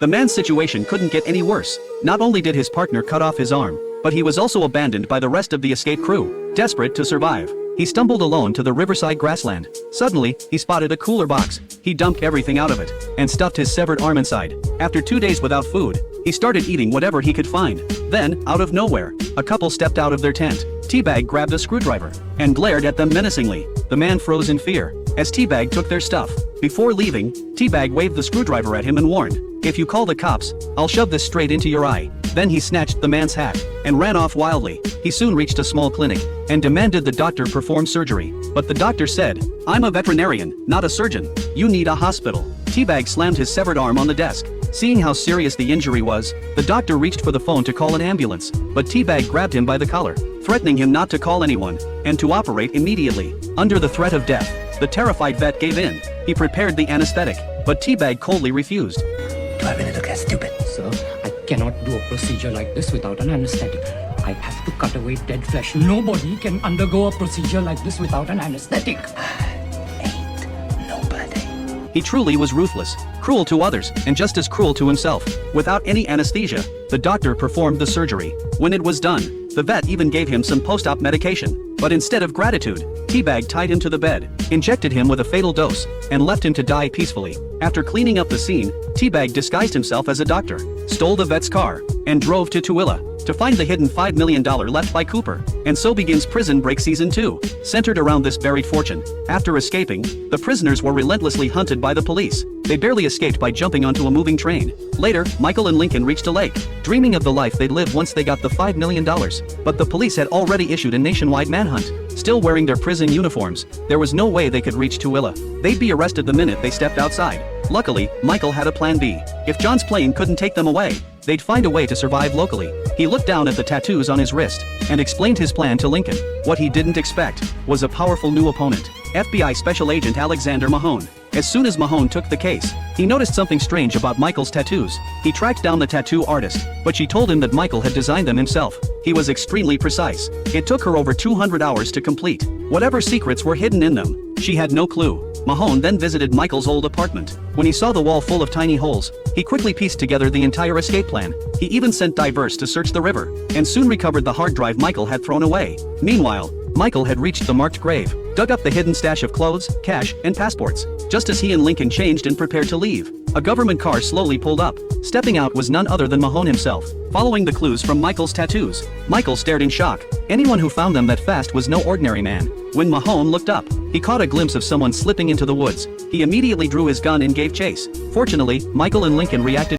The man's situation couldn't get any worse. Not only did his partner cut off his arm, but he was also abandoned by the rest of the escape crew. Desperate to survive, he stumbled alone to the riverside grassland. Suddenly, he spotted a cooler box. He dumped everything out of it and stuffed his severed arm inside. After 2 days without food, he started eating whatever he could find. Then, out of nowhere, a couple stepped out of their tent. Teabag grabbed a screwdriver and glared at them menacingly. The man froze in fear as Teabag took their stuff. Before leaving, Teabag waved the screwdriver at him and warned, "If you call the cops, I'll shove this straight into your eye." Then he snatched the man's hat and ran off wildly. He soon reached a small clinic and demanded the doctor perform surgery. But the doctor said, "I'm a veterinarian, not a surgeon. You need a hospital." Teabag slammed his severed arm on the desk. Seeing how serious the injury was, the doctor reached for the phone to call an ambulance, but Teabag grabbed him by the collar, threatening him not to call anyone and to operate immediately. Under the threat of death, the terrified vet gave in. He prepared the anesthetic, but Teabag coldly refused. Do I really look that stupid? Sir, I cannot do a procedure like this without an anesthetic. I have to cut away dead flesh. Nobody can undergo a procedure like this without an anesthetic. Ain't nobody. He truly was ruthless, cruel to others, and just as cruel to himself. Without any anesthesia, the doctor performed the surgery. When it was done, the vet even gave him some post-op medication. But instead of gratitude, Teabag tied him to the bed, injected him with a fatal dose, and left him to die peacefully. After cleaning up the scene, Teabag disguised himself as a doctor, stole the vet's car, and drove to Tooele to find the hidden $5 million left by Cooper. And so begins Prison Break Season 2, centered around this buried fortune. After escaping, the prisoners were relentlessly hunted by the police. They barely escaped by jumping onto a moving train. Later, Michael and Lincoln reached a lake, dreaming of the life they'd live once they got the $5 million. But the police had already issued a nationwide manhunt. Still wearing their prison uniforms, there was no way they could reach Tooele. They'd be arrested the minute they stepped outside. Luckily, Michael had a plan B. If John's plane couldn't take them away, they'd find a way to survive locally. He looked down at the tattoos on his wrist and explained his plan to Lincoln. What he didn't expect was a powerful new opponent, FBI Special Agent Alexander Mahone. As soon as Mahone took the case, he noticed something strange about Michael's tattoos. He tracked down the tattoo artist, but she told him that Michael had designed them himself. He was extremely precise. It took her over 200 hours to complete. Whatever secrets were hidden in them, she had no clue. Mahone then visited Michael's old apartment. When he saw the wall full of tiny holes, he quickly pieced together the entire escape plan. He even sent divers to search the river, and soon recovered the hard drive Michael had thrown away. Meanwhile, Michael had reached the marked grave, dug up the hidden stash of clothes, cash, and passports. Just as he and Lincoln changed and prepared to leave, a government car slowly pulled up. Stepping out was none other than Mahone himself. Following the clues from Michael's tattoos, Michael stared in shock. Anyone who found them that fast was no ordinary man. When Mahone looked up, he caught a glimpse of someone slipping into the woods. He immediately drew his gun and gave chase. Fortunately, Michael and Lincoln reacted